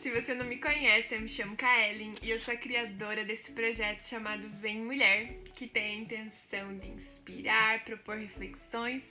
Se você não me conhece, eu me chamo Kaellen e eu sou a criadora desse projeto chamado Vem Mulher, que tem a intenção de inspirar, propor reflexões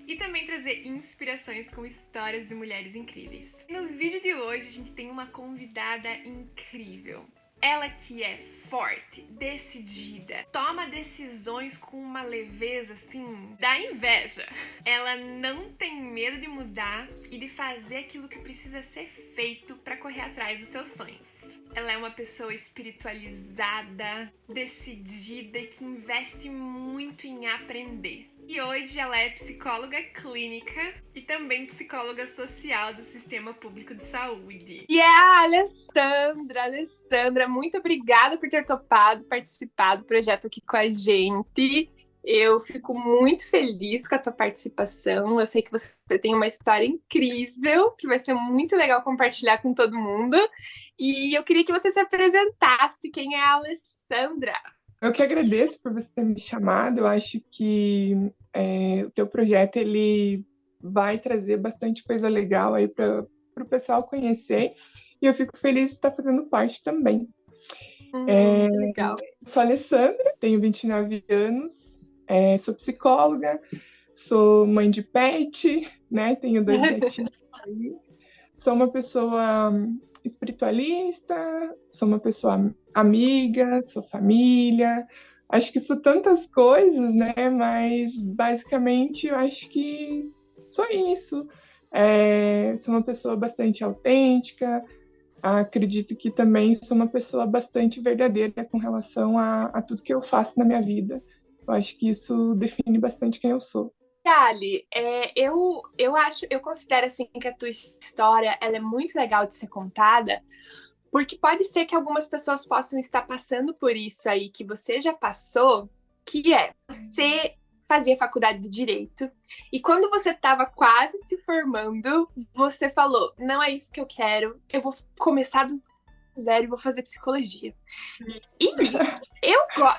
e também trazer inspirações com histórias de mulheres incríveis. No vídeo de hoje a gente tem uma convidada incrível. Ela que é forte, decidida, toma decisões com uma leveza assim, dá inveja. Ela não tem medo de mudar e de fazer aquilo que precisa ser feito para correr atrás dos seus sonhos. Ela é uma pessoa espiritualizada, decidida e que investe muito em aprender. E hoje ela é psicóloga clínica e também psicóloga social do Sistema Público de Saúde. E é a Alessandra, muito obrigada por ter topado participar do projeto aqui com a gente. Eu fico muito feliz com a tua participação. Eu sei que você tem uma história incrível, que vai ser muito legal compartilhar com todo mundo. E eu queria que você se apresentasse. Quem é a Alessandra? Eu que agradeço por você ter me chamado. Eu acho que o teu projeto ele vai trazer bastante coisa legal aí para o pessoal conhecer. E eu fico feliz de estar fazendo parte também. Legal. Sou a Alessandra, tenho 29 anos. Sou psicóloga, sou mãe de pet, né? Tenho 2 netinhos aí. Sou uma pessoa espiritualista, sou uma pessoa amiga, sou família. Acho que sou tantas coisas, né? Mas basicamente eu acho que sou isso. Sou uma pessoa bastante autêntica. Acredito que também sou uma pessoa bastante verdadeira com relação a tudo que eu faço na minha vida. Eu acho que isso define bastante quem eu sou. Ali, eu considero assim que a tua história ela é muito legal de ser contada, porque pode ser que algumas pessoas possam estar passando por isso aí que você já passou, que é você fazia faculdade de Direito, e quando você estava quase se formando, você falou, não é isso que eu quero, eu vou começar do zero e vou fazer psicologia. E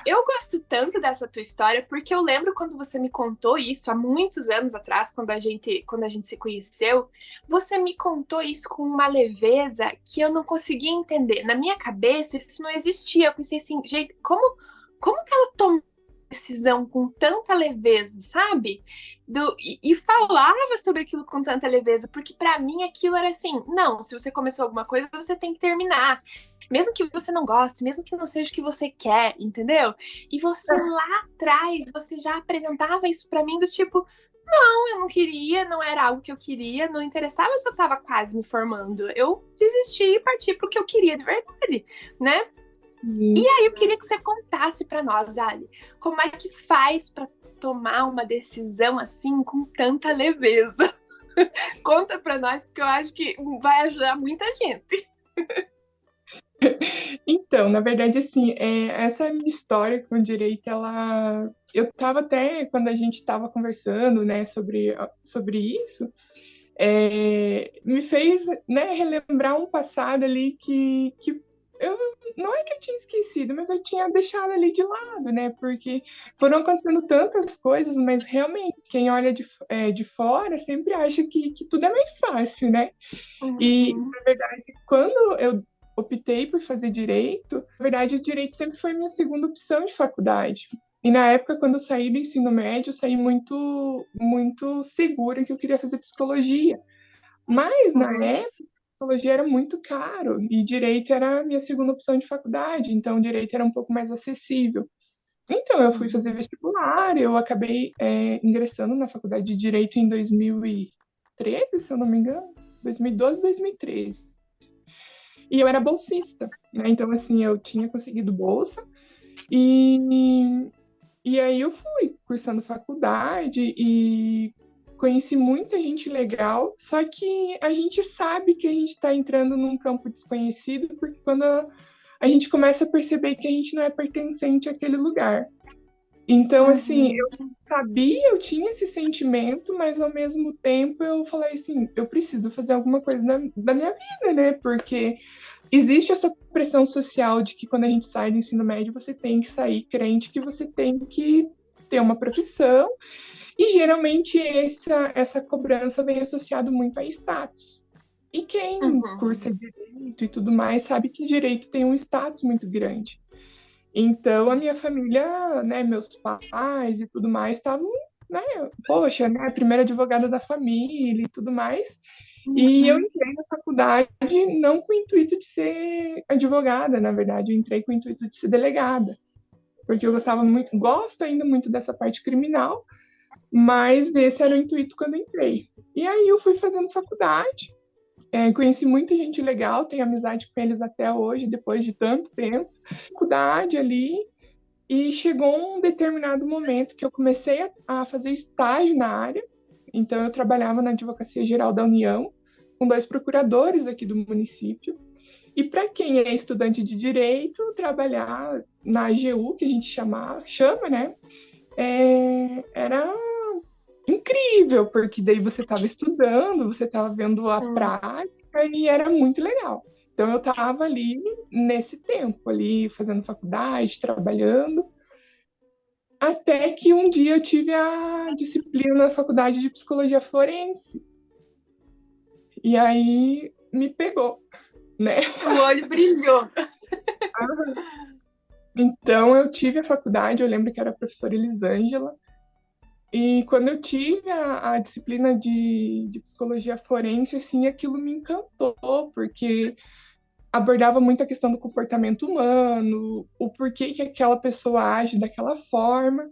eu gosto tanto dessa tua história, porque eu lembro quando você me contou isso, há muitos anos atrás, quando a gente se conheceu, você me contou isso com uma leveza que eu não conseguia entender. Na minha cabeça, isso não existia. Eu pensei assim, gente, como que ela tomou decisão com tanta leveza, sabe? E falava sobre aquilo com tanta leveza, porque pra mim aquilo era assim, não, se você começou alguma coisa, você tem que terminar. Mesmo que você não goste, mesmo que não seja o que você quer, entendeu? E você lá atrás, você já apresentava isso pra mim do tipo, não, eu não queria, não era algo que eu queria, não interessava se eu tava quase me formando. Eu desisti e parti pro que eu queria de verdade, né? E aí eu queria que você contasse para nós, Ali, como é que faz para tomar uma decisão assim com tanta leveza? Conta para nós, porque eu acho que vai ajudar muita gente. Então, na verdade, assim, essa minha história com o direito, eu estava até, quando a gente estava conversando, né, sobre isso, me fez, né, relembrar um passado ali que não é que eu tinha esquecido, mas eu tinha deixado ali de lado, né? Porque foram acontecendo tantas coisas, mas realmente quem olha de fora sempre acha que tudo é mais fácil, né? E, na verdade, quando eu optei por fazer direito, na verdade, o direito sempre foi minha segunda opção de faculdade. E na época, quando eu saí do ensino médio, eu saí muito, muito segura que eu queria fazer psicologia. Mas, na época, psicologia era muito caro e direito era a minha segunda opção de faculdade, então direito era um pouco mais acessível. Então eu fui fazer vestibular, eu acabei ingressando na faculdade de direito em 2013, se eu não me engano, 2012, 2013. E eu era bolsista, né? Então assim, eu tinha conseguido bolsa e aí eu fui cursando faculdade e conheci muita gente legal, só que a gente sabe que a gente está entrando num campo desconhecido, porque quando a gente começa a perceber que a gente não é pertencente àquele lugar. Então, assim, eu sabia, eu tinha esse sentimento, mas ao mesmo tempo eu falei assim, eu preciso fazer alguma coisa da minha vida, né? Porque existe essa pressão social de que quando a gente sai do ensino médio, você tem que sair crente que você tem que ter uma profissão. E geralmente essa cobrança vem associada muito a status. E quem cursa direito, direito e tudo mais, sabe que direito tem um status muito grande. Então, a minha família, né, meus pais e tudo mais, estavam, né, poxa, né, a primeira advogada da família e tudo mais. E eu entrei na faculdade não com o intuito de ser advogada, na verdade, eu entrei com o intuito de ser delegada, porque eu gostava muito, gosto ainda muito dessa parte criminal, mas esse era o intuito quando eu entrei. E aí eu fui fazendo faculdade, conheci muita gente legal, tenho amizade com eles até hoje, depois de tanto tempo. Faculdade ali, e chegou um determinado momento que eu comecei a fazer estágio na área. Então eu trabalhava na Advocacia Geral da União, com 2 procuradores aqui do município. E para quem é estudante de direito, trabalhar na AGU, que a gente chama, né? Era incrível, porque daí você estava estudando, você estava vendo a prática e era muito legal. Então eu estava ali nesse tempo, ali fazendo faculdade, trabalhando, até que um dia eu tive a disciplina na faculdade de psicologia forense. E aí me pegou, né? O olho brilhou. Então eu tive a faculdade, eu lembro que era a professora Elisângela, e quando eu tive a disciplina de psicologia forense, assim, aquilo me encantou, porque abordava muito a questão do comportamento humano, o porquê que aquela pessoa age daquela forma.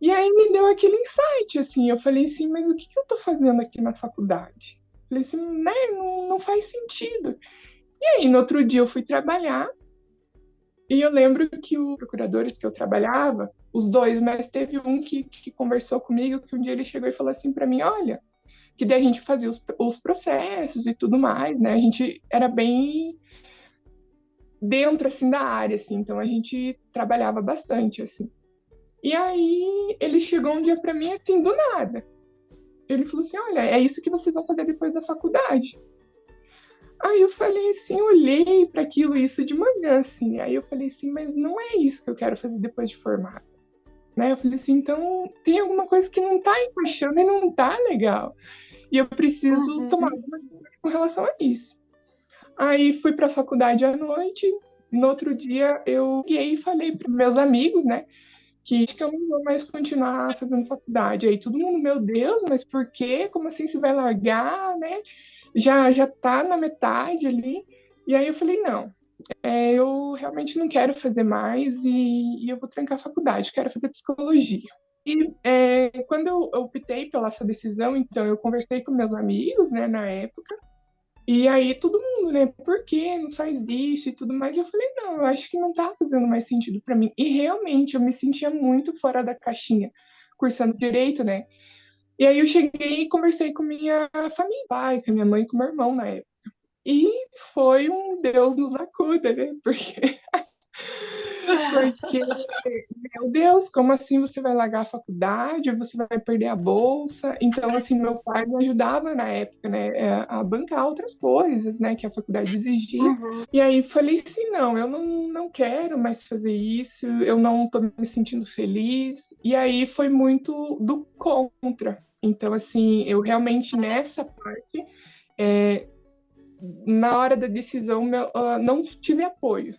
E aí me deu aquele insight, assim, eu falei assim, mas o que eu estou fazendo aqui na faculdade? Falei assim, né, não faz sentido. E aí, no outro dia eu fui trabalhar, e eu lembro que os procuradores que eu trabalhava, os 2, mas teve um que conversou comigo, que um dia ele chegou e falou assim para mim, olha, que daí a gente fazia os processos e tudo mais, né? A gente era bem dentro, assim, da área, assim, então a gente trabalhava bastante, assim. E aí ele chegou um dia para mim, assim, do nada. Ele falou assim, olha, é isso que vocês vão fazer depois da faculdade. Aí eu falei assim, olhei para aquilo, isso de manhã, assim. Aí eu falei assim, mas não é isso que eu quero fazer depois de formado. Né? Eu falei assim, então tem alguma coisa que não está encaixando e não está legal. E eu preciso tomar alguma coisa com relação a isso. Aí fui para a faculdade à noite. No outro dia eu liguei e falei para meus amigos, né? Que acho que eu não vou mais continuar fazendo faculdade. Aí todo mundo, meu Deus, mas por quê? Como assim você vai largar, né? Já tá na metade ali. E aí eu falei, não, eu realmente não quero fazer mais e eu vou trancar a faculdade, quero fazer psicologia. E quando eu optei pela essa decisão, então eu conversei com meus amigos, né, na época, e aí todo mundo, né, por que não faz isso e tudo mais? E eu falei, não, eu acho que não tá fazendo mais sentido para mim. E realmente eu me sentia muito fora da caixinha, cursando direito, né? E aí eu cheguei e conversei com minha família, pai, com minha mãe e com meu irmão na época. E foi um Deus nos acuda, né? Porque, meu Deus, como assim você vai largar a faculdade? Você vai perder a bolsa? Então, assim, meu pai me ajudava na época, né, a bancar outras coisas, né, que a faculdade exigia. E aí falei assim, não, eu não quero mais fazer isso, eu não estou me sentindo feliz. E aí foi muito do contra. Então, assim, eu realmente nessa parte, na hora da decisão, não tive apoio.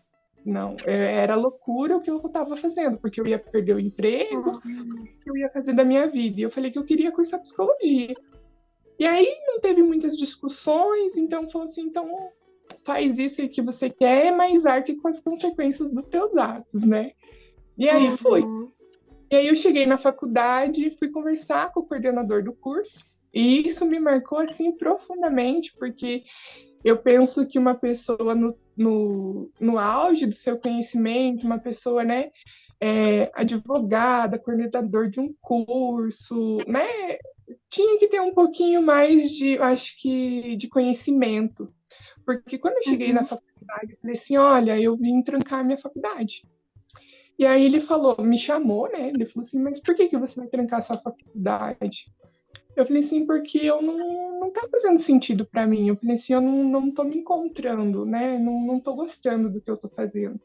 Não, era loucura o que eu estava fazendo, porque eu ia perder o emprego, o que eu ia fazer da minha vida. E eu falei que eu queria cursar psicologia. E aí não teve muitas discussões, então falou assim, então faz isso que você quer, mas arque com as consequências dos teus atos, né? E aí foi. E aí eu cheguei na faculdade, fui conversar com o coordenador do curso, e isso me marcou, assim, profundamente, porque eu penso que uma pessoa no auge do seu conhecimento, uma pessoa, né, advogada, coordenador de um curso, né, tinha que ter um pouquinho mais de, acho que, de conhecimento. Porque quando eu cheguei na faculdade, eu falei assim, olha, eu vim trancar a minha faculdade. E aí ele falou, me chamou, né, ele falou assim, mas por que você vai trancar a sua faculdade? Eu falei assim, porque eu não tá fazendo sentido para mim. Eu falei assim, eu não tô me encontrando, né? Não tô gostando do que eu tô fazendo.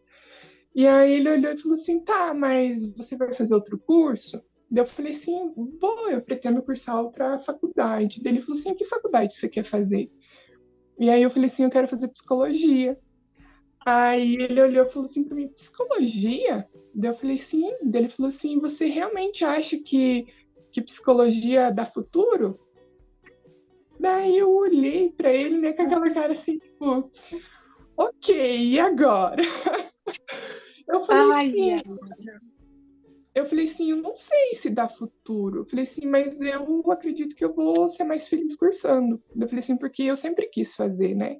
E aí ele olhou e falou assim, tá, mas você vai fazer outro curso? Daí eu falei assim, eu pretendo cursar outra faculdade. Daí ele falou assim, que faculdade você quer fazer? E aí eu falei assim, eu quero fazer psicologia. Aí ele olhou e falou assim para mim, psicologia? Daí eu falei, sim. Daí ele falou assim, você realmente acha que psicologia dá futuro? Daí eu olhei para ele, né, com aquela cara assim, tipo, ok, e agora? Eu falei Ai, assim, ai. eu não sei se dá futuro. Eu falei assim, mas eu acredito que eu vou ser mais feliz cursando. Eu falei assim, porque eu sempre quis fazer, né?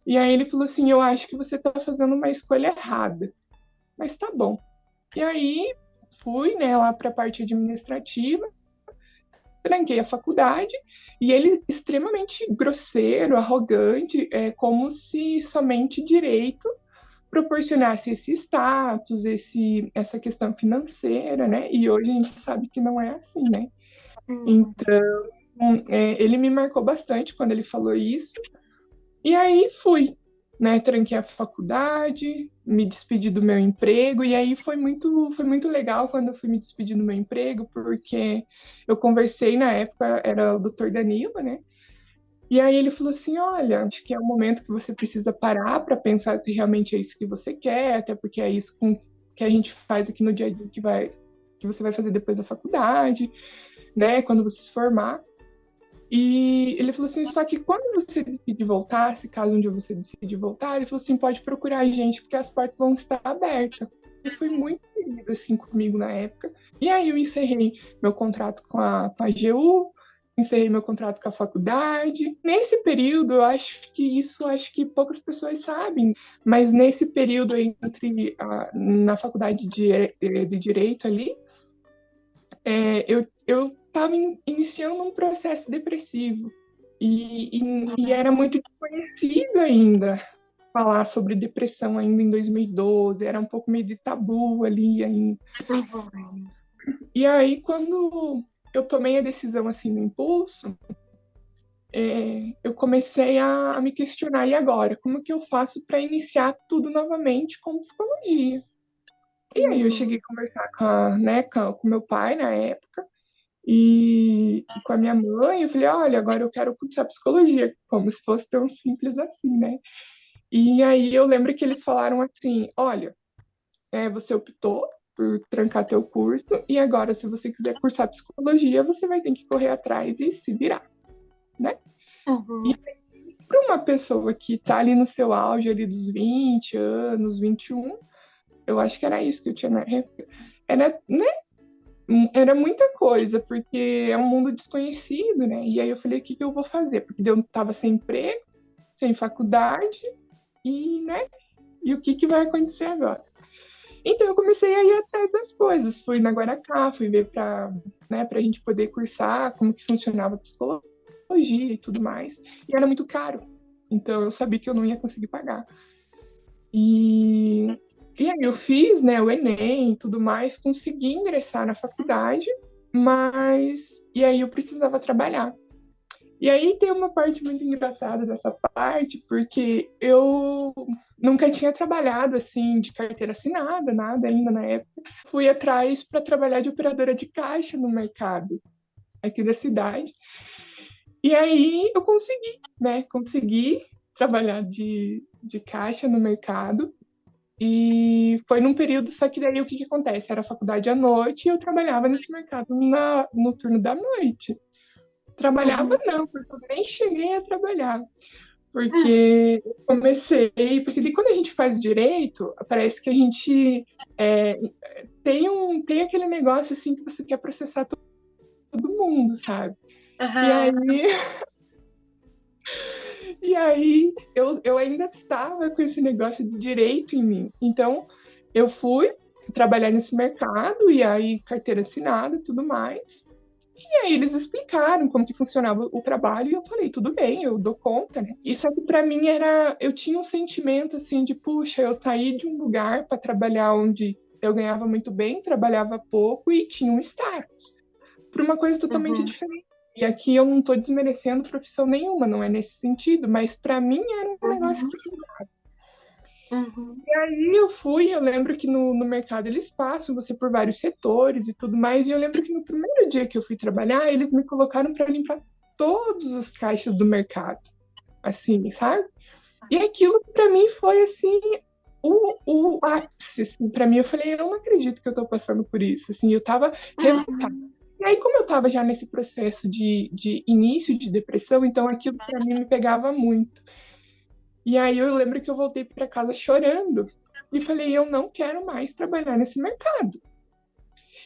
E aí ele falou assim, eu acho que você tá fazendo uma escolha errada. Mas tá bom. E aí fui, né, lá para a parte administrativa, tranquei a faculdade, e ele extremamente grosseiro, arrogante, como se somente direito proporcionasse esse status, essa questão financeira, né? E hoje a gente sabe que não é assim, né? Então, ele me marcou bastante quando ele falou isso. E aí fui, né? Tranquei a faculdade, me despedi do meu emprego, e aí foi muito legal quando eu fui me despedir do meu emprego, porque eu conversei na época, era o doutor Danilo, né? E aí ele falou assim, olha, acho que é um momento que você precisa parar para pensar se realmente é isso que você quer, até porque é isso que a gente faz aqui no dia a dia que você vai fazer depois da faculdade, né? Quando você se formar. E ele falou assim, só que quando você decidir voltar, se caso um dia você decidir voltar, ele falou assim, pode procurar a gente, porque as portas vão estar abertas. E foi muito querido, assim, comigo na época. E aí eu encerrei meu contrato com a AGU, encerrei meu contrato com a faculdade. Nesse período, acho que poucas pessoas sabem, mas nesse período na faculdade de Direito ali, eu estava iniciando um processo depressivo e era muito desconhecido ainda falar sobre depressão ainda em 2012, era um pouco meio de tabu ali ainda. E aí, quando eu tomei a decisão assim no impulso, eu comecei a me questionar, e agora? Como que eu faço para iniciar tudo novamente com psicologia? E aí eu cheguei a conversar com meu pai na época, e com a minha mãe, eu falei, olha, agora eu quero cursar psicologia, como se fosse tão simples assim, né? E aí eu lembro que eles falaram assim, olha, você optou por trancar teu curso, e agora, se você quiser cursar psicologia, você vai ter que correr atrás e se virar, né? Uhum. E para uma pessoa que está ali no seu auge, ali dos 20 anos, 21, eu acho que era isso que eu tinha na época, era, né? Era muita coisa, porque é um mundo desconhecido, né? E aí eu falei, o que eu vou fazer? Porque eu estava sem emprego, sem faculdade, e, né? E o que vai acontecer agora? Então eu comecei a ir atrás das coisas. Fui na Guaracá, fui ver para a gente poder cursar como que funcionava a psicologia e tudo mais. E era muito caro. Então eu sabia que eu não ia conseguir pagar. E aí eu fiz, né, o Enem e tudo mais, consegui ingressar na faculdade, mas e aí eu precisava trabalhar. E aí tem uma parte muito engraçada dessa parte, porque eu nunca tinha trabalhado assim de carteira assinada, nada ainda na época. Fui atrás para trabalhar de operadora de caixa no mercado aqui da cidade. E aí eu consegui, né? Consegui trabalhar de caixa no mercado. E foi num período, só que daí o que acontece? Era faculdade à noite e eu trabalhava nesse mercado no turno da noite. Trabalhava não, porque eu nem cheguei a trabalhar. Porque eu comecei, porque quando a gente faz direito, parece que a gente tem aquele negócio assim que você quer processar todo mundo, sabe? Uhum. E aí eu ainda estava com esse negócio de direito em mim. Então, eu fui trabalhar nesse mercado, e aí carteira assinada e tudo mais. E aí eles explicaram como que funcionava o trabalho, e eu falei, tudo bem, eu dou conta, né? E só que para mim eu tinha um sentimento assim de, puxa, eu saí de um lugar para trabalhar onde eu ganhava muito bem, trabalhava pouco e tinha um status, para uma coisa totalmente diferente. E aqui eu não estou desmerecendo profissão nenhuma, não é nesse sentido, mas para mim era um negócio que E aí eu lembro que no mercado eles passam você por vários setores e tudo mais, e eu lembro que no primeiro dia que eu fui trabalhar, eles me colocaram para limpar todos os caixas do mercado. assim, sabe? E aquilo para mim foi assim o ápice, assim, para mim. Eu falei, eu não acredito que eu tô passando por isso, assim, eu tava revoltada. E aí, como eu tava já nesse processo de início de depressão, então aquilo para mim me pegava muito. E aí eu lembro que eu voltei para casa chorando e falei, eu não quero mais trabalhar nesse mercado.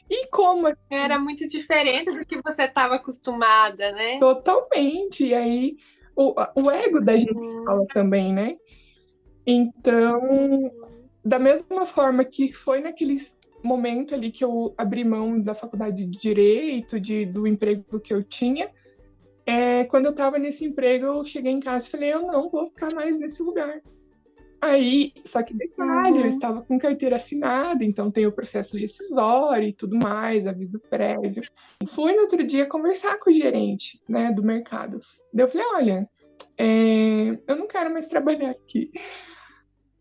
E como assim, Era muito diferente do que você estava acostumada, né? totalmente, e aí o ego da gente fala também, né? Então, da mesma forma que foi naquele momento ali que eu abri mão da faculdade de Direito, do emprego que eu tinha, quando eu estava nesse emprego, eu cheguei em casa e falei, eu não vou ficar mais nesse lugar. Aí, só que detalhe, eu estava com carteira assinada, então tem o processo rescisório e tudo mais, aviso prévio. Fui no outro dia conversar com o gerente, né, do mercado. Daí eu falei, olha, eu não quero mais trabalhar aqui.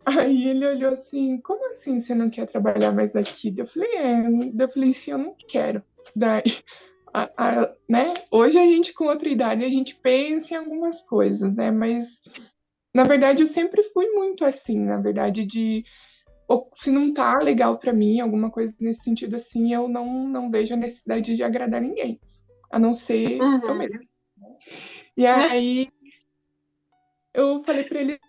Aí ele olhou assim, como assim você não quer trabalhar mais aqui? Daí eu falei, sim, eu não quero. Daí, né, hoje a gente com outra idade, a gente pensa em algumas coisas, né, mas na verdade eu sempre fui muito assim, na verdade, se não tá legal pra mim, alguma coisa nesse sentido assim, eu não vejo a necessidade de agradar ninguém, a não ser eu mesma. E aí eu falei pra ele,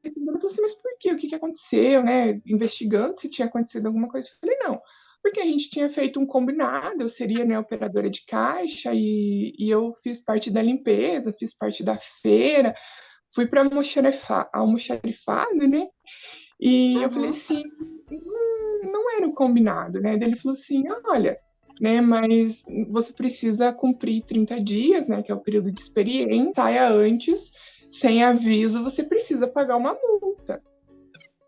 assim, mas por quê? O que aconteceu, né? Investigando se tinha acontecido alguma coisa. Eu falei, não, porque a gente tinha feito um combinado, eu seria, né, operadora de caixa e eu fiz parte da limpeza, fiz parte da feira, fui para almoxarifado, né? E eu falei assim, não era o combinado, né? Daí ele falou assim, olha, né, mas você precisa cumprir 30 dias, né, que é o período de experiência, saia antes, sem aviso, você precisa pagar uma multa.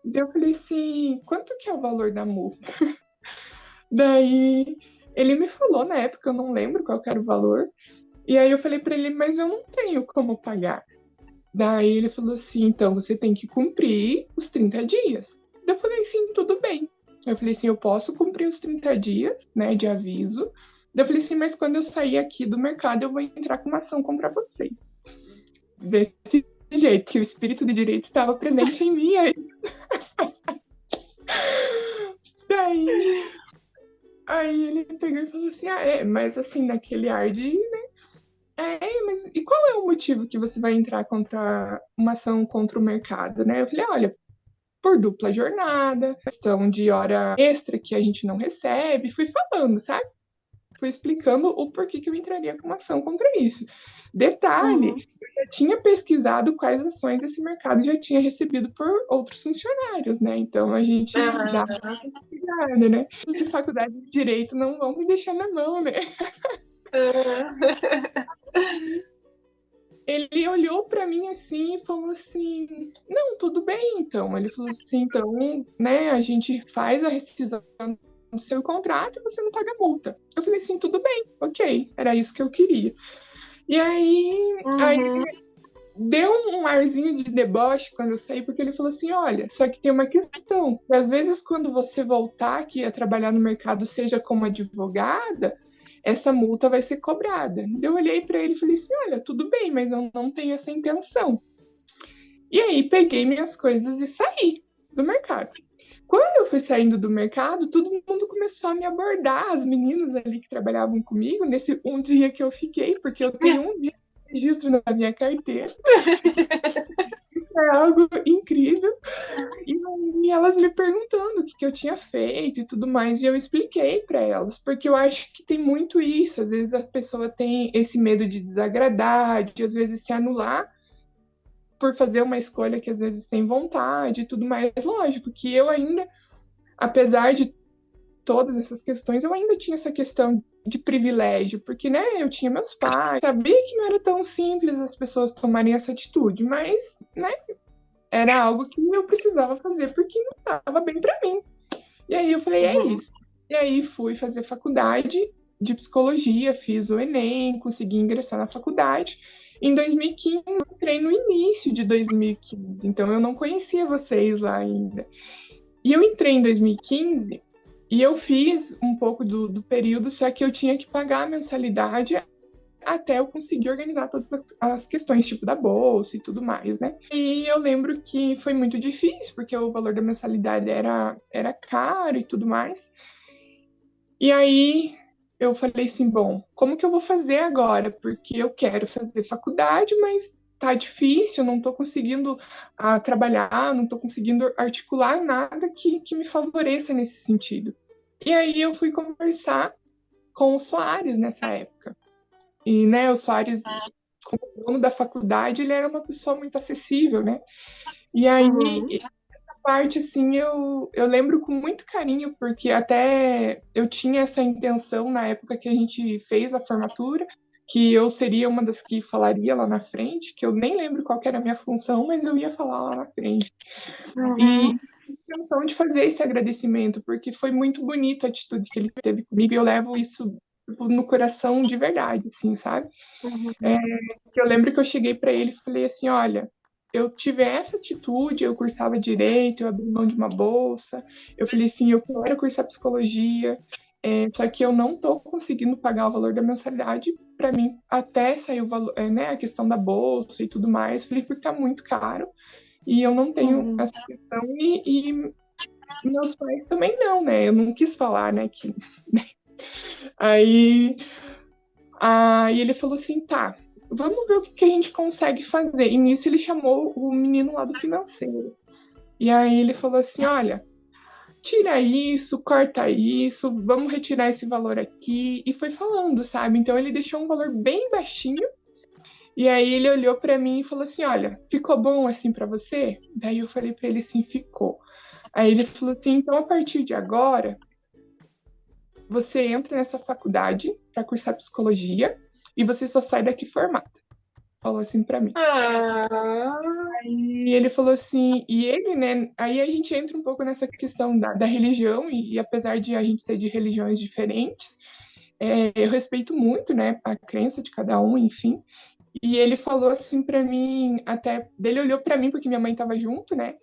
Daí eu falei assim, quanto que é o valor da multa? Daí ele me falou, na época eu não lembro qual que era o valor, e aí eu falei para ele, mas eu não tenho como pagar. Daí ele falou assim, então você tem que cumprir os 30 dias. Daí eu falei, sim, tudo bem. Eu falei assim, eu posso cumprir os 30 dias, né, de aviso. Daí eu falei assim, mas quando eu sair aqui do mercado, eu vou entrar com uma ação contra vocês. Desse jeito, que o espírito de direito estava presente em mim aí. Aí ele pegou e falou assim, mas assim, naquele ar de, né, mas e qual é o motivo que você vai entrar contra uma ação contra o mercado, né? Eu falei, olha, por dupla jornada, questão de hora extra que a gente não recebe, fui falando, sabe? Fui explicando o porquê que eu entraria com uma ação contra isso. Detalhe, eu já tinha pesquisado quais ações esse mercado já tinha recebido por outros funcionários, né? Então a gente dá uma cuidada, né? Os de faculdade de Direito não vão me deixar na mão, né? Ele olhou para mim assim e falou assim, não, tudo bem, então. Ele falou assim, então, né, a gente faz a rescisão do seu contrato e você não paga multa. Eu falei assim, tudo bem, ok, era isso que eu queria. E aí deu um arzinho de deboche quando eu saí, porque ele falou assim, olha, só que tem uma questão, que às vezes quando você voltar aqui a trabalhar no mercado, seja como advogada, essa multa vai ser cobrada. Eu olhei para ele e falei assim, olha, tudo bem, mas eu não tenho essa intenção. E aí peguei minhas coisas e saí do mercado. Quando eu fui saindo do mercado, todo mundo começou a me abordar, as meninas ali que trabalhavam comigo, nesse um dia que eu fiquei, porque eu tenho um dia de registro na minha carteira. É algo incrível. E elas me perguntando o que eu tinha feito e tudo mais, e eu expliquei para elas, porque eu acho que tem muito isso. Às vezes a pessoa tem esse medo de desagradar, de às vezes se anular por fazer uma escolha que às vezes tem vontade e tudo mais. Lógico que eu ainda, apesar de todas essas questões, eu ainda tinha essa questão de privilégio, porque, né, eu tinha meus pais, sabia que não era tão simples as pessoas tomarem essa atitude, mas, né, era algo que eu precisava fazer porque não estava bem para mim. E aí eu falei, é isso. E aí fui fazer faculdade de psicologia, fiz o Enem, consegui ingressar na faculdade. Em 2015, eu entrei no início de 2015, então eu não conhecia vocês lá ainda. E eu entrei em 2015 e eu fiz um pouco do período, só que eu tinha que pagar a mensalidade até eu conseguir organizar todas as questões, tipo da bolsa e tudo mais, né? E eu lembro que foi muito difícil, porque o valor da mensalidade era caro e tudo mais. E aí eu falei assim, bom, como que eu vou fazer agora? Porque eu quero fazer faculdade, mas tá difícil, não tô conseguindo trabalhar, não tô conseguindo articular nada que me favoreça nesse sentido. E aí eu fui conversar com o Soares nessa época. E, né, o Soares, como dono da faculdade, ele era uma pessoa muito acessível, né? E aí, essa parte, assim, eu lembro com muito carinho, porque até eu tinha essa intenção na época que a gente fez a formatura, que eu seria uma das que falaria lá na frente, que eu nem lembro qual que era a minha função, mas eu ia falar lá na frente. E intenção de fazer esse agradecimento, porque foi muito bonito a atitude que ele teve comigo, e eu levo isso tipo, no coração de verdade, assim, sabe? Eu lembro que eu cheguei para ele e falei assim, olha, eu tive essa atitude, eu cursava direito, eu abri mão de uma bolsa, eu falei assim, eu quero cursar psicologia, só que eu não estou conseguindo pagar o valor da mensalidade para mim, até sair o valor, né, a questão da bolsa e tudo mais, falei, porque está muito caro, e eu não tenho essa questão, e meus pais também não, né, eu não quis falar, né, que... Aí ele falou assim, tá, vamos ver o que a gente consegue fazer. E nisso ele chamou o menino lá do financeiro. E aí ele falou assim, olha, tira isso, corta isso, vamos retirar esse valor aqui. E foi falando, sabe? Então ele deixou um valor bem baixinho. E aí ele olhou para mim e falou assim, olha, ficou bom assim para você? Daí eu falei para ele assim, ficou. Aí ele falou assim, então a partir de agora, você entra nessa faculdade para cursar psicologia e você só sai daqui formada. Falou assim para mim. E ele falou assim, e ele, né, aí a gente entra um pouco nessa questão da religião, e apesar de a gente ser de religiões diferentes, eu respeito muito, né, a crença de cada um, enfim, e ele falou assim para mim, até, dele olhou para mim, porque minha mãe estava junto, né,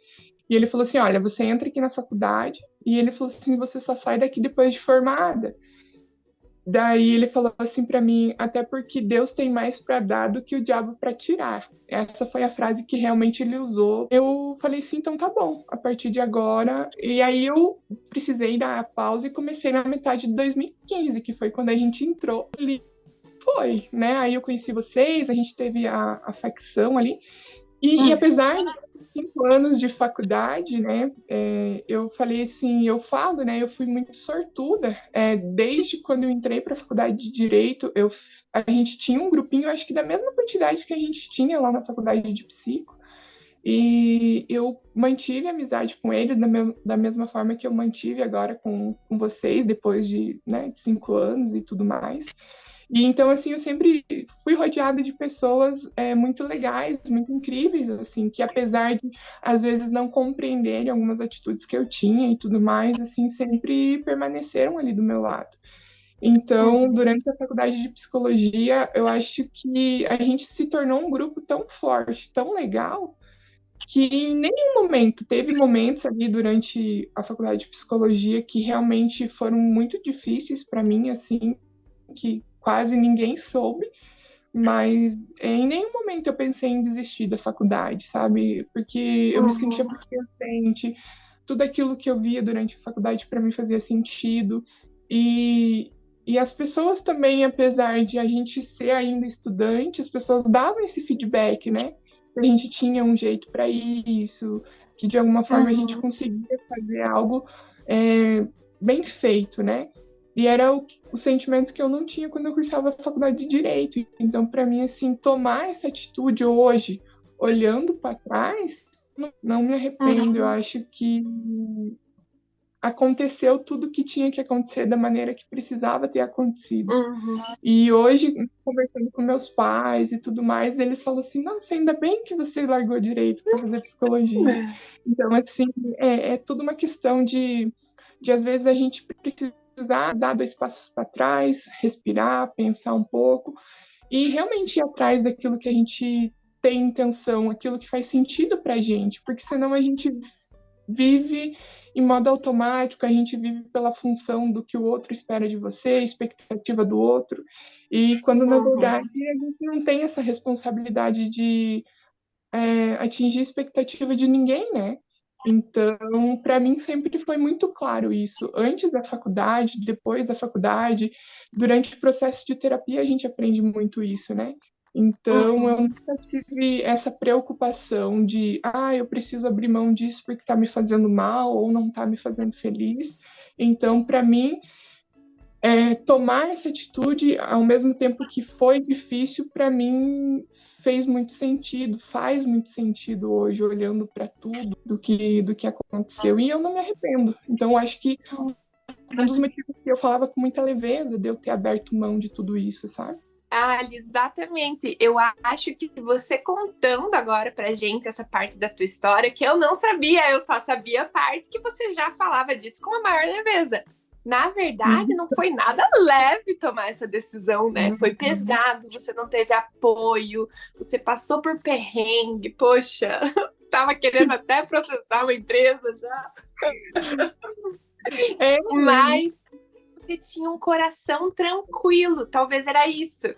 e ele falou assim, olha, você entra aqui na faculdade, e ele falou assim, você só sai daqui depois de formada. Daí ele falou assim para mim, até porque Deus tem mais para dar do que o diabo para tirar. Essa foi a frase que realmente ele usou. Eu falei assim, então tá bom, a partir de agora. E aí eu precisei dar a pausa e comecei na metade de 2015, que foi quando a gente entrou. Ele foi, né? Aí eu conheci vocês, a gente teve a facção ali. E apesar de 5 anos de faculdade, né, eu falei assim, eu falo, né, eu fui muito sortuda. Desde quando eu entrei para a faculdade de Direito, a gente tinha um grupinho, acho que da mesma quantidade que a gente tinha lá na faculdade de Psico, e eu mantive amizade com eles da mesma forma que eu mantive agora com vocês, depois né, de 5 anos e tudo mais. E então, assim, eu sempre fui rodeada de pessoas muito legais, muito incríveis, assim, que apesar de, às vezes, não compreenderem algumas atitudes que eu tinha e tudo mais, assim, sempre permaneceram ali do meu lado. Então, durante a faculdade de psicologia, eu acho que a gente se tornou um grupo tão forte, tão legal, que em nenhum momento, teve momentos ali durante a faculdade de psicologia que realmente foram muito difíceis para mim, assim, que quase ninguém soube, mas em nenhum momento eu pensei em desistir da faculdade, sabe? Porque eu me sentia muito pertencente, tudo aquilo que eu via durante a faculdade para mim fazia sentido, e as pessoas também, apesar de a gente ser ainda estudante, as pessoas davam esse feedback, né? Que a gente tinha um jeito para isso, que de alguma forma a gente conseguia fazer algo bem feito, né? E era o sentimento que eu não tinha quando eu cursava a faculdade de Direito. Então, para mim, assim, tomar essa atitude hoje, olhando para trás, não me arrependo. Eu acho que aconteceu tudo que tinha que acontecer da maneira que precisava ter acontecido. E hoje, conversando com meus pais e tudo mais, eles falam assim, nossa, ainda bem que você largou Direito para fazer Psicologia. Então, assim, é tudo uma questão de às vezes a gente precisar dar 2 passos para trás, respirar, pensar um pouco e realmente ir atrás daquilo que a gente tem intenção, aquilo que faz sentido para a gente, porque senão a gente vive em modo automático, a gente vive pela função do que o outro espera de você, expectativa do outro, e quando, na verdade, a gente não tem essa responsabilidade de atingir a expectativa de ninguém, né? Então, para mim sempre foi muito claro isso. Antes da faculdade, depois da faculdade, durante o processo de terapia, a gente aprende muito isso, né? Então, eu nunca tive essa preocupação de, eu preciso abrir mão disso porque está me fazendo mal ou não está me fazendo feliz. Então, para mim, tomar essa atitude, ao mesmo tempo que foi difícil, para mim fez muito sentido, faz muito sentido hoje, olhando para tudo do que aconteceu, e eu não me arrependo. Então, eu acho que um dos motivos que eu falava com muita leveza de eu ter aberto mão de tudo isso, sabe? Exatamente. Eu acho que você contando agora pra gente essa parte da tua história, que eu não sabia, eu só sabia a parte que você já falava disso com a maior leveza. Na verdade, não foi nada leve tomar essa decisão, né? Foi pesado, você não teve apoio, você passou por perrengue, poxa, tava querendo até processar uma empresa já. Mas você tinha um coração tranquilo, talvez era isso.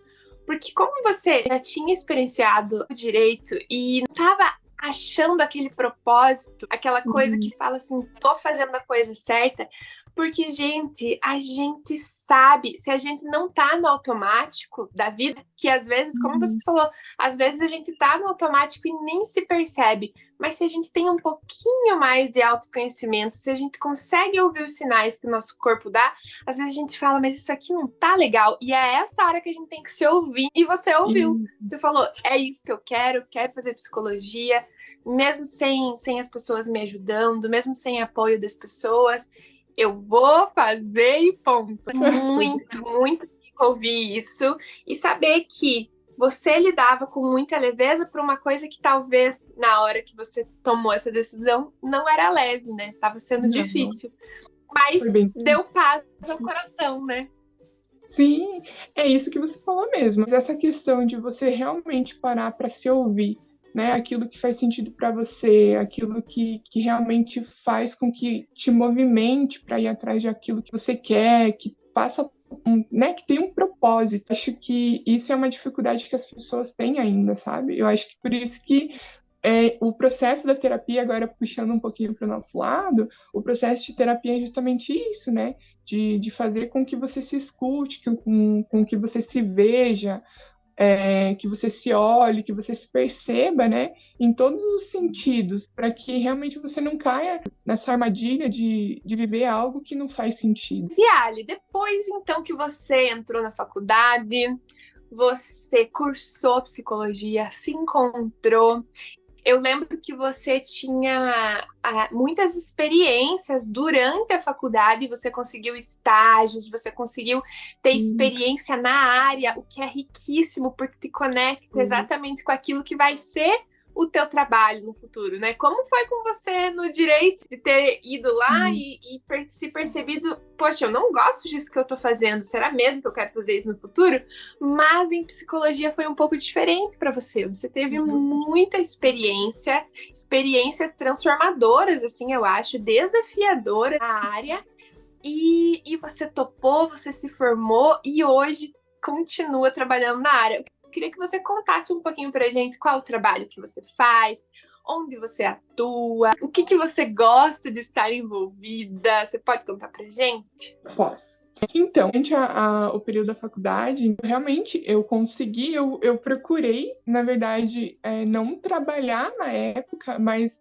Porque como você já tinha experienciado o direito e não tava achando aquele propósito, aquela coisa que fala assim, tô fazendo a coisa certa, porque, gente, a gente sabe, se a gente não tá no automático da vida, que às vezes, como você falou, às vezes a gente tá no automático e nem se percebe, mas se a gente tem um pouquinho mais de autoconhecimento, se a gente consegue ouvir os sinais que o nosso corpo dá, às vezes a gente fala, mas isso aqui não tá legal, e é essa hora que a gente tem que se ouvir, e você ouviu, você falou, é isso que eu quero fazer psicologia, mesmo sem as pessoas me ajudando, mesmo sem apoio das pessoas, eu vou fazer e ponto. Muito ouvir isso e saber que você lidava com muita leveza por uma coisa que talvez na hora que você tomou essa decisão não era leve, né? Tava sendo difícil. Mas deu paz ao coração, né? Sim, é isso que você falou mesmo. Mas essa questão de você realmente parar para se ouvir, né? Aquilo que faz sentido para você, aquilo que realmente faz com que te movimente para ir atrás de aquilo que você quer, que faça, né? Que tenha um propósito. Acho que isso é uma dificuldade que as pessoas têm ainda, sabe? Eu acho que por isso que o processo da terapia, agora puxando um pouquinho para o nosso lado, o processo de terapia é justamente isso, né? De fazer com que você se escute, com que você se veja, que você se olhe, que você se perceba, né, em todos os sentidos, para que realmente você não caia nessa armadilha de viver algo que não faz sentido. Ziali, depois então que você entrou na faculdade, você cursou psicologia, se encontrou. Eu lembro que você tinha muitas experiências durante a faculdade, você conseguiu estágios, você conseguiu ter experiência na área, o que é riquíssimo, porque te conecta exatamente com aquilo que vai ser o teu trabalho no futuro, né? Como foi com você no direito de ter ido lá e se percebido, poxa, eu não gosto disso que eu tô fazendo, será mesmo que eu quero fazer isso no futuro? Mas em psicologia foi um pouco diferente para você. Você teve muita experiência, experiências transformadoras, assim, eu acho, desafiadoras na área, e você topou, você se formou e hoje continua trabalhando na área. Queria que você contasse um pouquinho pra gente qual o trabalho que você faz, onde você atua, o que você gosta de estar envolvida. Você pode contar pra gente? Posso. Então, durante o período da faculdade, realmente eu consegui, eu procurei, na verdade, não trabalhar na época, mas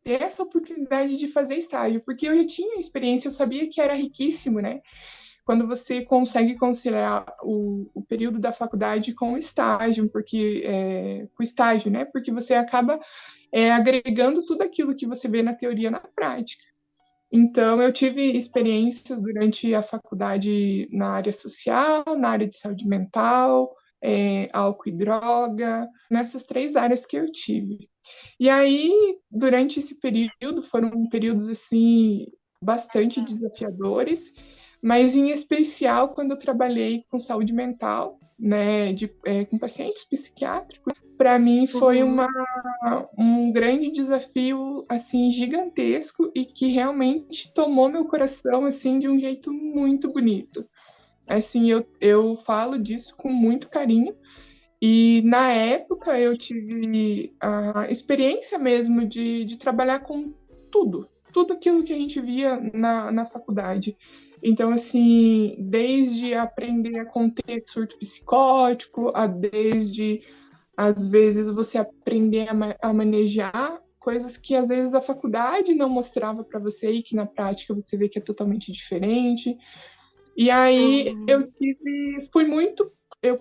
ter essa oportunidade de fazer estágio, porque eu já tinha experiência, eu sabia que era riquíssimo, né? Quando você consegue conciliar o período da faculdade com o estágio, né? Porque você acaba agregando tudo aquilo que você vê na teoria na prática. Então, eu tive experiências durante a faculdade na área social, na área de saúde mental, álcool e droga, nessas 3 áreas que eu tive. E aí, durante esse período, foram períodos, assim, bastante desafiadores, mas em especial quando eu trabalhei com saúde mental, né, com pacientes psiquiátricos, para mim foi um grande desafio, assim, gigantesco e que realmente tomou meu coração, assim, de um jeito muito bonito. Assim, eu falo disso com muito carinho. E na época eu tive a experiência mesmo de trabalhar com tudo aquilo que a gente via na faculdade. Então, assim, desde aprender a conter surto psicótico, desde, às vezes, você aprender a manejar coisas que, às vezes, a faculdade não mostrava para você e que, na prática, você vê que é totalmente diferente. E aí, eu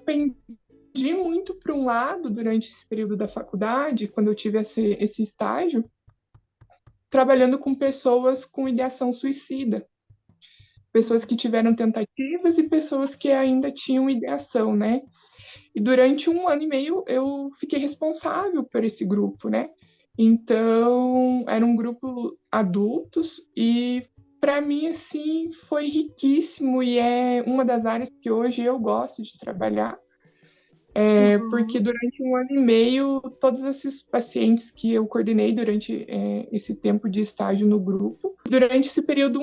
pendi muito para um lado durante esse período da faculdade, quando eu tive esse estágio, trabalhando com pessoas com ideação suicida. Pessoas que tiveram tentativas e pessoas que ainda tinham ideação, né? E durante 1 ano e meio eu fiquei responsável por esse grupo, né? Então, era um grupo adultos e para mim assim foi riquíssimo e é uma das áreas que hoje eu gosto de trabalhar. Porque durante 1 ano e meio, todos esses pacientes que eu coordenei durante esse tempo de estágio no grupo, durante esse período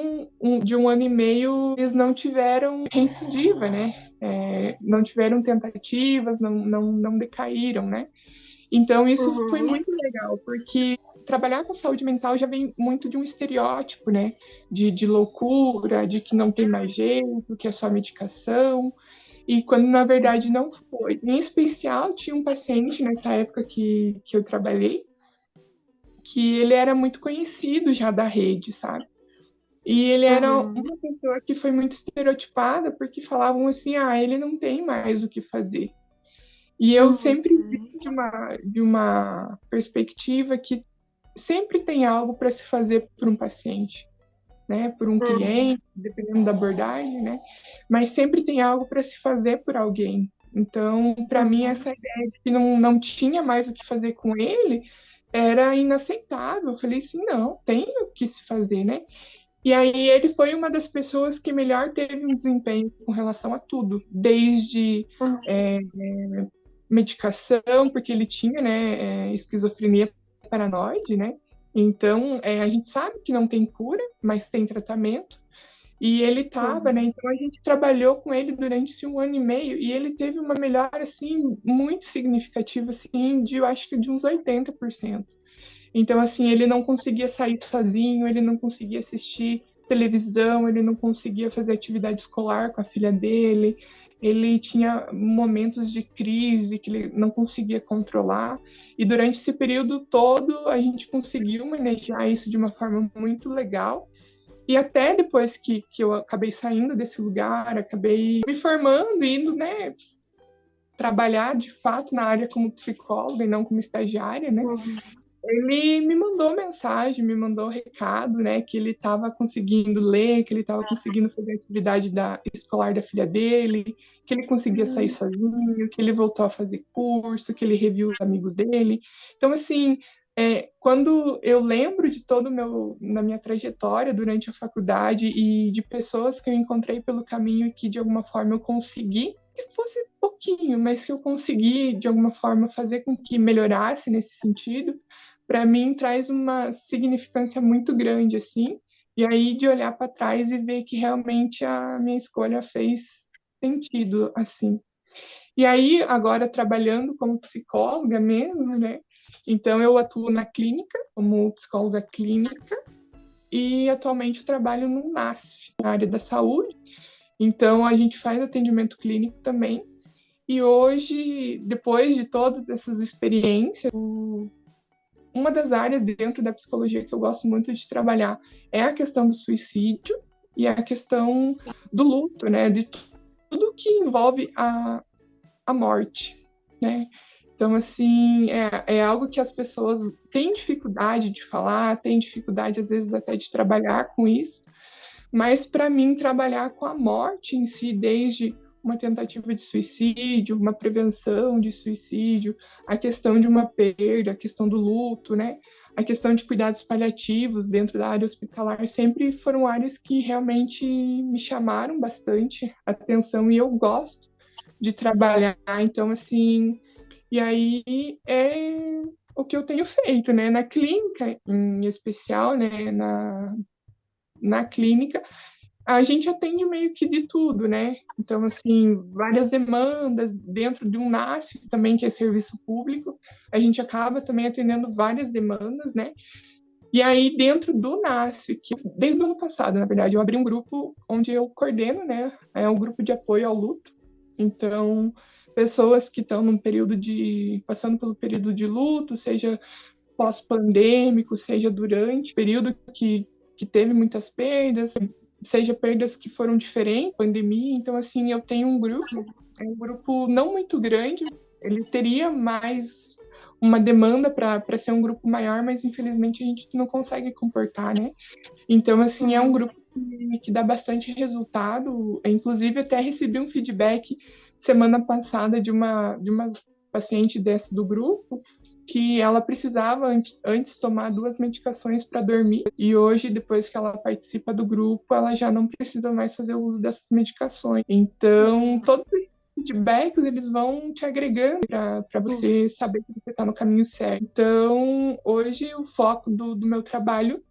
de 1 ano e meio, eles não tiveram recidiva, né? Não tiveram tentativas, não decaíram, né? Então, isso foi muito legal, porque trabalhar com saúde mental já vem muito de um estereótipo, né? De loucura, de que não tem mais jeito, que é só medicação. E quando, na verdade, não foi. Em especial, tinha um paciente nessa época que eu trabalhei, que ele era muito conhecido já da rede, sabe? E ele era uma pessoa que foi muito estereotipada, porque falavam assim, ele não tem mais o que fazer. E eu sempre vi de uma perspectiva que sempre tem algo para se fazer por um paciente, né, por um cliente, dependendo da abordagem, né, mas sempre tem algo para se fazer por alguém. Então, para mim, essa ideia de que não tinha mais o que fazer com ele era inaceitável. Eu falei assim, não, tem o que se fazer, né? E aí ele foi uma das pessoas que melhor teve um desempenho com relação a tudo, desde medicação, porque ele tinha, né, esquizofrenia paranoide, né? Então, a gente sabe que não tem cura, mas tem tratamento. E ele estava, né? Então a gente trabalhou com ele durante esse 1 ano e meio e ele teve uma melhora, assim, muito significativa, assim, eu acho que de uns 80%. Então, assim, ele não conseguia sair sozinho, ele não conseguia assistir televisão, ele não conseguia fazer atividade escolar com a filha dele, ele tinha momentos de crise que ele não conseguia controlar, e durante esse período todo a gente conseguiu manejar isso de uma forma muito legal, e até depois que eu acabei saindo desse lugar, acabei me formando e indo, né, trabalhar de fato na área como psicóloga e não como estagiária, né? Ele me mandou mensagem, me mandou recado, né, que ele estava conseguindo ler, que ele estava conseguindo fazer a atividade escolar da filha dele, que ele conseguia sair sozinho, que ele voltou a fazer curso, que ele reviu os amigos dele. Então, assim, quando eu lembro de na minha trajetória durante a faculdade e de pessoas que eu encontrei pelo caminho e que, de alguma forma, eu consegui, que fosse pouquinho, mas que eu consegui, de alguma forma, fazer com que melhorasse nesse sentido, para mim traz uma significância muito grande, assim, e aí de olhar para trás e ver que realmente a minha escolha fez sentido, assim. E aí, agora trabalhando como psicóloga mesmo, né? Então, eu atuo na clínica, como psicóloga clínica, e atualmente trabalho no NASF, na área da saúde. Então, a gente faz atendimento clínico também. E hoje, depois de todas essas experiências, uma das áreas dentro da psicologia que eu gosto muito de trabalhar é a questão do suicídio e a questão do luto, né? De tudo que envolve a morte, né? Então, assim, é algo que as pessoas têm dificuldade de falar, têm dificuldade, às vezes, até de trabalhar com isso, mas, para mim, trabalhar com a morte em si, desde uma tentativa de suicídio, uma prevenção de suicídio, a questão de uma perda, a questão do luto, né? A questão de cuidados paliativos dentro da área hospitalar, sempre foram áreas que realmente me chamaram bastante atenção e eu gosto de trabalhar. Então, assim, E aí é o que eu tenho feito, né? Na clínica, em especial, né? Na clínica, a gente atende meio que de tudo, né? Então, assim, várias demandas dentro de um NASF também, que é serviço público, a gente acaba também atendendo várias demandas, né? E aí, dentro do NASF, que desde o ano passado, na verdade, eu abri um grupo onde eu coordeno, né? É um grupo de apoio ao luto. Então, pessoas que estão passando pelo período de luto, seja pós-pandêmico, seja durante, período que teve muitas perdas, seja perdas que foram diferentes, pandemia. Então, assim, eu tenho é um grupo não muito grande, ele teria mais uma demanda para ser um grupo maior, mas infelizmente a gente não consegue comportar, né? Então, assim, é um grupo que dá bastante resultado. Inclusive, até recebi um feedback semana passada de uma paciente do grupo, que ela precisava antes tomar 2 medicações para dormir, e hoje, depois que ela participa do grupo, ela já não precisa mais fazer o uso dessas medicações. Então, todos os feedbacks, eles vão te agregando para você saber que você está no caminho certo. Então, hoje, o foco do meu trabalho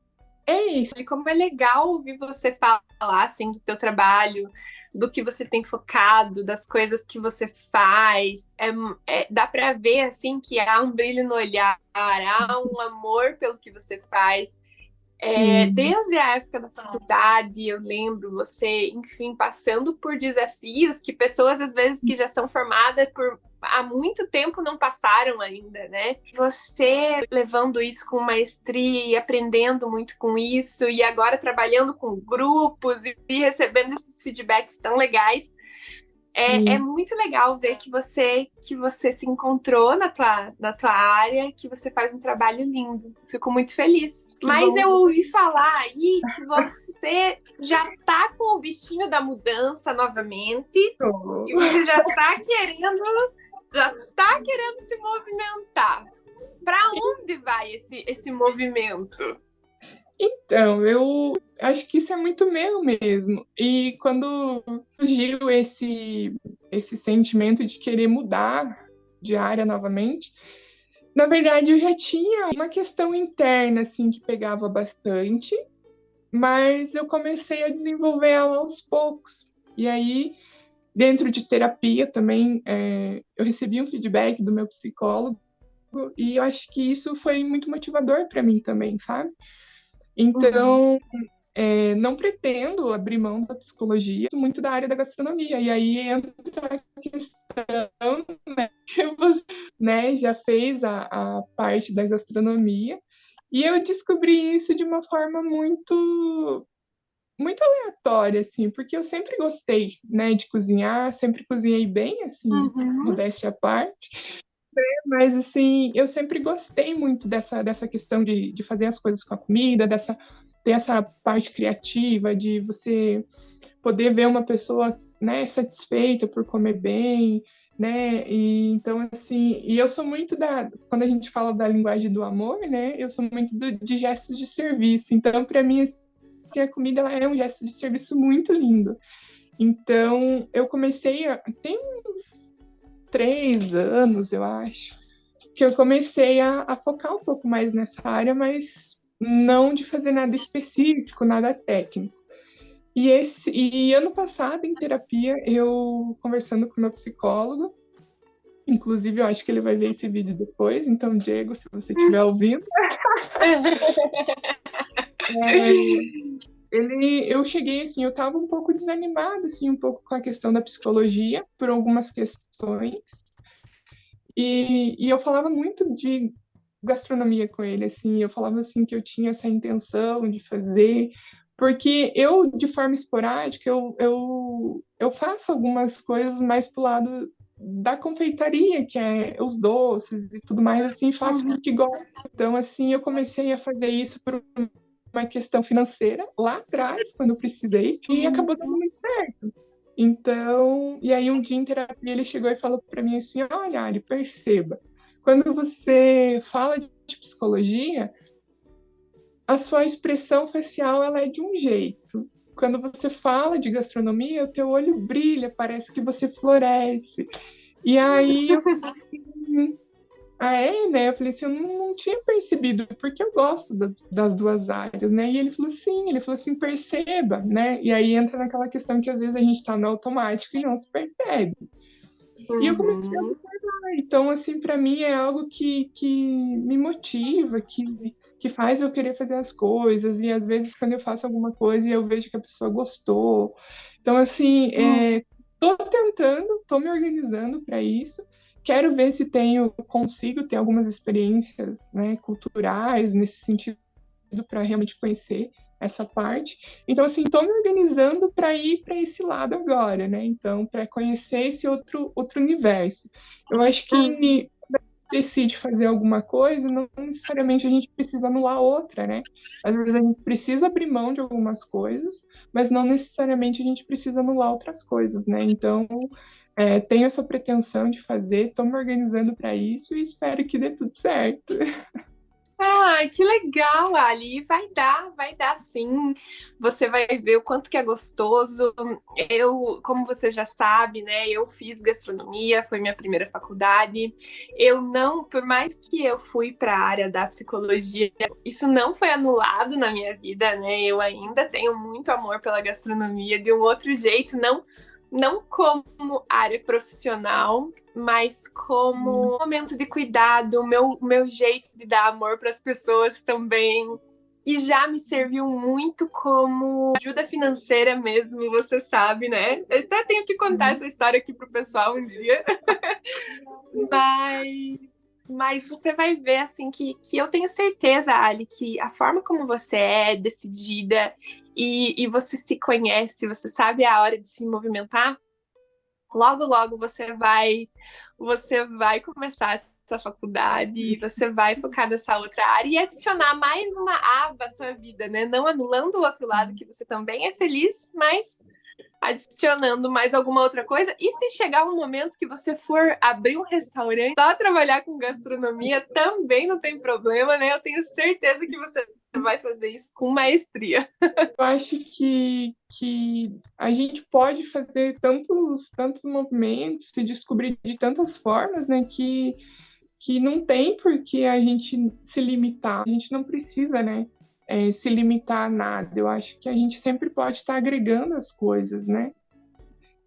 é isso. E como é legal ouvir você falar, assim, do teu trabalho, do que você tem focado, das coisas que você faz. Dá para ver, assim, que há um brilho no olhar, há um amor pelo que você faz. Desde a época da faculdade, eu lembro você, enfim, passando por desafios que pessoas, às vezes, que já são formadas há muito tempo não passaram ainda, né? Você levando isso com maestria e aprendendo muito com isso, e agora trabalhando com grupos e recebendo esses feedbacks tão legais. É muito legal ver que você se encontrou na tua área, que você faz um trabalho lindo. Fico muito feliz. Mas eu ouvi falar aí que você já tá com o bichinho da mudança novamente. E você já tá querendo se movimentar. Para onde vai esse movimento? Então, eu acho que isso é muito meu mesmo. E quando surgiu esse sentimento de querer mudar de área novamente, na verdade eu já tinha uma questão interna assim que pegava bastante, mas eu comecei a desenvolver ela aos poucos. E aí, dentro de terapia também, eu recebi um feedback do meu psicólogo, e eu acho que isso foi muito motivador para mim também, sabe? Então, não pretendo abrir mão da psicologia, muito da área da gastronomia. E aí entra a questão, né, que você, né, já fez a parte da gastronomia. E eu descobri isso de uma forma muito, muito aleatória, assim, porque eu sempre gostei, né, de cozinhar, sempre cozinhei bem, assim, modéstia à parte. Mas, assim, eu sempre gostei muito dessa questão de fazer as coisas com a comida, ter essa parte criativa, de você poder ver uma pessoa, né, satisfeita por comer bem, né? E, então, assim, e eu sou muito quando a gente fala da linguagem do amor, né? Eu sou muito de gestos de serviço. Então, para mim, assim, a comida ela é um gesto de serviço muito lindo. Então, eu comecei tem uns 3 anos, eu acho, que eu comecei a focar um pouco mais nessa área, mas não de fazer nada específico, nada técnico. E ano passado, em terapia, eu conversando com meu psicólogo, inclusive eu acho que ele vai ver esse vídeo depois, então, Diego, se você estiver ouvindo. Eu cheguei assim, eu estava um pouco desanimada, assim, um pouco com a questão da psicologia, por algumas questões, e eu falava muito de gastronomia com ele, assim, eu falava assim que eu tinha essa intenção de fazer, porque eu, de forma esporádica, eu faço algumas coisas mais pro lado da confeitaria, que é os doces e tudo mais, assim, faço porque gosto. Então, assim, eu comecei a fazer isso por uma questão financeira lá atrás, quando eu precisei, e acabou dando muito certo. Então, e aí um dia em terapia ele chegou e falou para mim assim: olha, Ari, perceba, quando você fala de psicologia, a sua expressão facial ela é de um jeito. Quando você fala de gastronomia, o teu olho brilha, parece que você floresce. E aí eu né? Eu falei assim, eu não tinha percebido, porque eu gosto das duas áreas, né? E ele falou assim, perceba, né? E aí entra naquela questão que às vezes a gente tá no automático e não se percebe. E eu comecei a Uhum. observar. Então, assim, para mim é algo que me motiva, que faz eu querer fazer as coisas. E às vezes, quando eu faço alguma coisa e eu vejo que a pessoa gostou. Então, assim, tô tentando, tô me organizando para isso. Quero ver se consigo ter algumas experiências, né, culturais nesse sentido para realmente conhecer essa parte. Então, assim, estou me organizando para ir para esse lado agora, né? Então, para conhecer esse outro universo. Eu acho que quando a gente decide fazer alguma coisa, não necessariamente a gente precisa anular outra, né? Às vezes a gente precisa abrir mão de algumas coisas, mas não necessariamente a gente precisa anular outras coisas, né? Então, tenho essa pretensão de fazer, estou me organizando para isso e espero que dê tudo certo. Ah, que legal, Ali. Vai dar sim. Você vai ver o quanto que é gostoso. Eu, como você já sabe, né, eu fiz gastronomia, foi minha primeira faculdade. Eu não, por mais que eu fui para a área da psicologia, isso não foi anulado na minha vida, né? Eu ainda tenho muito amor pela gastronomia de um outro jeito, não como área profissional, mas como momento de cuidado, o meu jeito de dar amor para as pessoas também. E já me serviu muito como ajuda financeira mesmo, você sabe, né? Eu até tenho que contar essa história aqui pro pessoal um dia. Mas, mas você vai ver, assim, que eu tenho certeza, Ali, que a forma como você é decidida e você se conhece, você sabe a hora de se movimentar, logo, logo você vai começar essa faculdade, você vai focar nessa outra área e adicionar mais uma aba à tua vida, né? Não anulando o outro lado, que você também é feliz, mas adicionando mais alguma outra coisa. E se chegar um momento que você for abrir um restaurante, só trabalhar com gastronomia, também não tem problema, né? Eu tenho certeza que você vai fazer isso com maestria. Eu acho que a gente pode fazer tantos movimentos, se descobrir de tantas formas, né, que não tem por que a gente se limitar. A gente não precisa, né, se limitar a nada. Eu acho que a gente sempre pode estar agregando as coisas, né?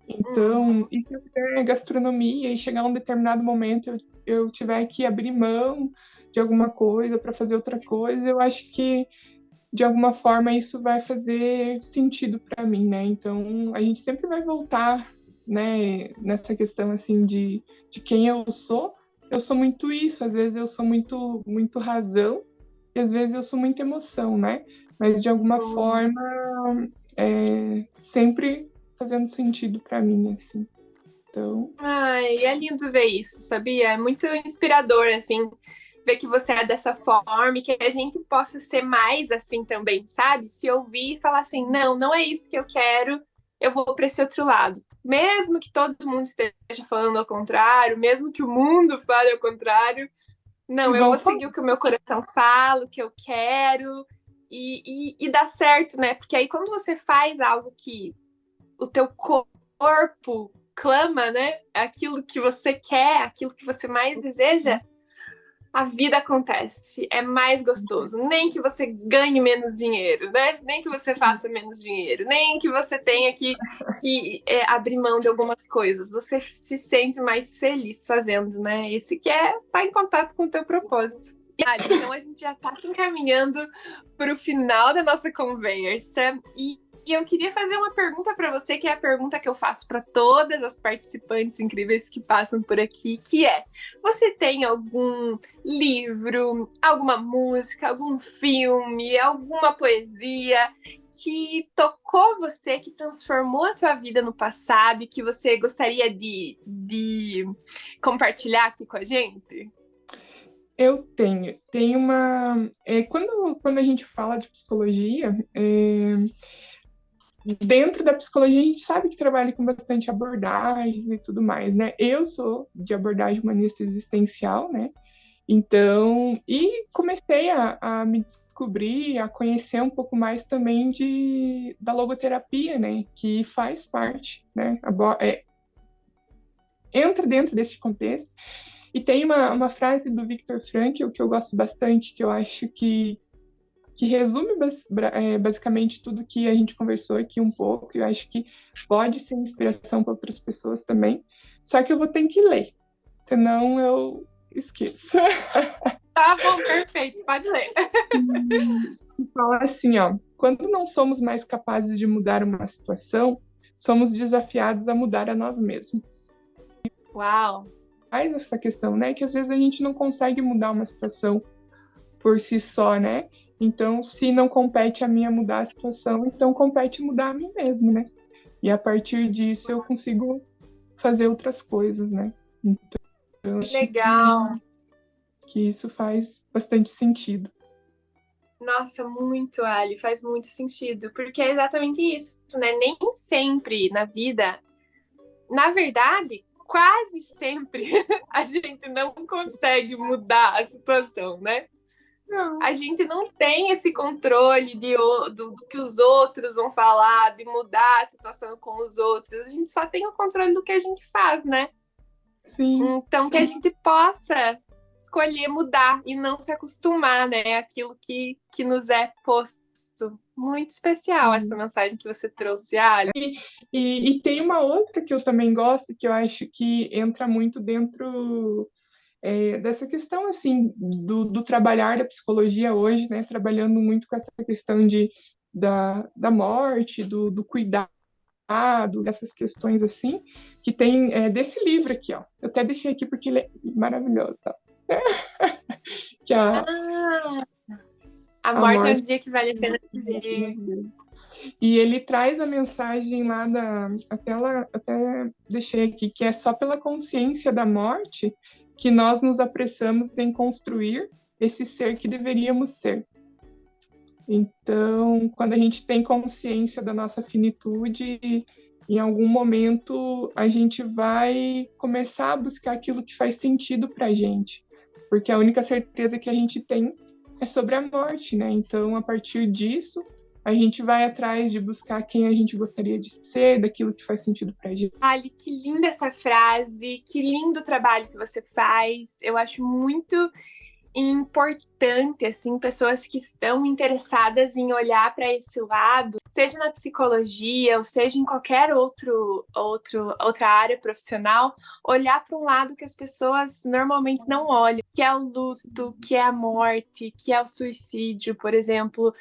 Então, e se eu fizer gastronomia e chegar a um determinado momento eu tiver que abrir mão de alguma coisa para fazer outra coisa, eu acho que de alguma forma isso vai fazer sentido para mim, né? Então a gente sempre vai voltar, né, nessa questão assim de quem eu sou. Eu sou muito isso, às vezes eu sou muito razão e às vezes eu sou muita emoção, né? Mas de alguma forma sempre fazendo sentido para mim, assim. Então, Ai, é lindo ver isso, sabia? É muito inspirador, assim, ver que você é dessa forma e que a gente possa ser mais assim também, sabe? Se ouvir e falar assim, não, não é isso que eu quero, eu vou para esse outro lado. Mesmo que todo mundo esteja falando ao contrário, mesmo que o mundo fale ao contrário, não, eu vou vamos seguir o que o meu coração fala, o que eu quero e dá certo, né? Porque aí quando você faz algo que o teu corpo clama, né? Aquilo que você quer, aquilo que você mais deseja, a vida acontece. É mais gostoso. Nem que você ganhe menos dinheiro, né? Nem que você faça menos dinheiro, nem que você tenha que abrir mão de algumas coisas. Você se sente mais feliz fazendo, né? Esse que é estar em contato com o teu propósito. Então a gente já está se encaminhando para o final da nossa conversa e eu queria fazer uma pergunta para você, que é a pergunta que eu faço para todas as participantes incríveis que passam por aqui, que é: você tem algum livro, alguma música, algum filme, alguma poesia que tocou você, que transformou a tua vida no passado e que você gostaria de compartilhar aqui com a gente? eu tenho. Tem uma. Quando a gente fala de psicologia, dentro da psicologia a gente sabe que trabalha com bastante abordagens e tudo mais, né? Eu sou de abordagem humanista existencial, né? Então, e comecei a me descobrir, a conhecer um pouco mais também da logoterapia, né? Que faz parte, né? Entra dentro desse contexto. E tem uma frase do Viktor Frankl que eu gosto bastante, que eu acho que resume basicamente tudo que a gente conversou aqui um pouco, e eu acho que pode ser inspiração para outras pessoas também, só que eu vou ter que ler, senão eu esqueço. Tá bom, perfeito, pode ler. Fala assim, ó, quando não somos mais capazes de mudar uma situação, somos desafiados a mudar a nós mesmos. Uau! Faz essa questão, né, que às vezes a gente não consegue mudar uma situação por si só, né? Então, se não compete a mim a mudar a situação, então compete mudar a mim mesmo, né? E a partir disso eu consigo fazer outras coisas, né? Então, Legal! Que isso faz bastante sentido. Nossa, muito, Ali, faz muito sentido, porque é exatamente isso, né? Nem sempre na vida, na verdade, quase sempre a gente não consegue mudar a situação, né? Não. A gente não tem esse controle do que os outros vão falar, de mudar a situação com os outros. A gente só tem o controle do que a gente faz, né? Sim. Então, que a gente possa escolher mudar e não se acostumar, né? Aquilo que nos é posto. Muito especial essa mensagem que você trouxe, Ali. E tem uma outra que eu também gosto, que eu acho que entra muito dentro dessa questão, assim, do trabalhar da psicologia hoje, né? Trabalhando muito com essa questão da morte, do cuidado, dessas questões, assim, que tem desse livro aqui, ó. Eu até deixei aqui porque ele é maravilhoso, ó. Que A morte é um dia que vale a pena viver. E ele traz a mensagem lá até deixei aqui, que é só pela consciência da morte que nós nos apressamos em construir esse ser que deveríamos ser. Então, quando a gente tem consciência da nossa finitude, em algum momento a gente vai começar a buscar aquilo que faz sentido para a gente, porque a única certeza que a gente tem é sobre a morte, né? Então, a partir disso, a gente vai atrás de buscar quem a gente gostaria de ser, daquilo que faz sentido pra gente. Ali, que linda essa frase, que lindo o trabalho que você faz. Eu acho muito importante, assim, pessoas que estão interessadas em olhar para esse lado, seja na psicologia ou seja em qualquer outra área profissional, olhar para um lado que as pessoas normalmente não olham, que é o luto, que é a morte, que é o suicídio, por exemplo.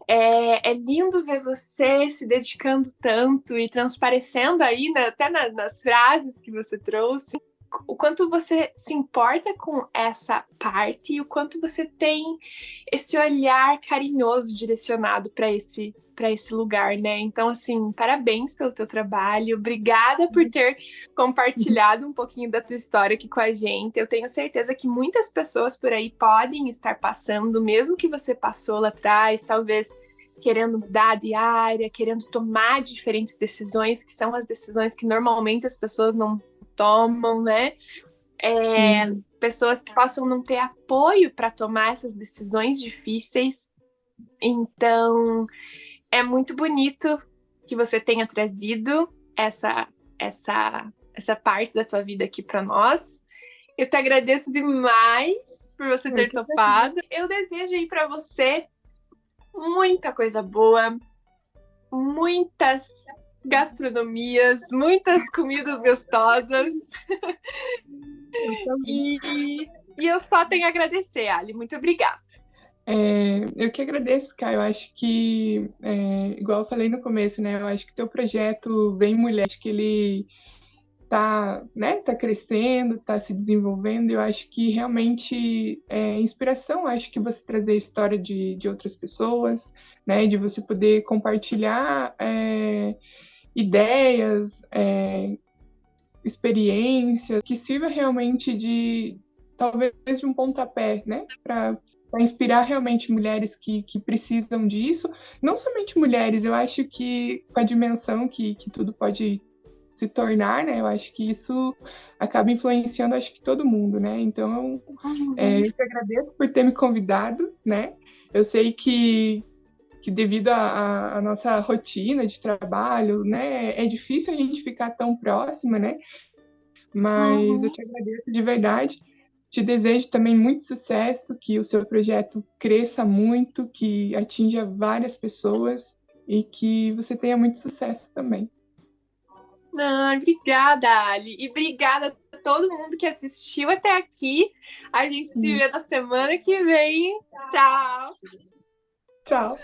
É lindo ver você se dedicando tanto e transparecendo aí, né, até nas frases que você trouxe, o quanto você se importa com essa parte e o quanto você tem esse olhar carinhoso direcionado para esse lugar, né? Então, assim, parabéns pelo teu trabalho, obrigada por ter compartilhado um pouquinho da tua história aqui com a gente. Eu tenho certeza que muitas pessoas por aí podem estar passando, mesmo que você passou lá atrás, talvez querendo mudar de área, querendo tomar diferentes decisões, que são as decisões que normalmente as pessoas não tomam, né? Pessoas que possam não ter apoio para tomar essas decisões difíceis. Então, é muito bonito que você tenha trazido essa parte da sua vida aqui para nós. Eu te agradeço demais por você ter topado. Eu desejo aí para você muita coisa boa, muitas gastronomias, muitas comidas gostosas. E eu só tenho a agradecer, Ali. Muito obrigada. Eu que agradeço, Caio. Eu acho que, igual eu falei no começo, né? Eu acho que teu projeto Vem Mulher, acho que ele tá crescendo, tá se desenvolvendo. Eu acho que realmente é inspiração. Eu acho que você trazer a história de outras pessoas, né? De você poder compartilhar ideias, experiências, que sirva realmente talvez de um pontapé, né? Para inspirar realmente mulheres que precisam disso. Não somente mulheres, eu acho que com a dimensão que tudo pode se tornar, né? Eu acho que isso acaba influenciando, acho que todo mundo, né? Então, eu te agradeço por ter me convidado, né? Eu sei que devido à nossa rotina de trabalho, né? É difícil a gente ficar tão próxima, né? Mas eu te agradeço de verdade. te desejo também muito sucesso, que o seu projeto cresça muito, que atinja várias pessoas e que você tenha muito sucesso também. Obrigada, Ali. E obrigada a todo mundo que assistiu até aqui. A gente se vê na semana que vem. Tchau! Tchau!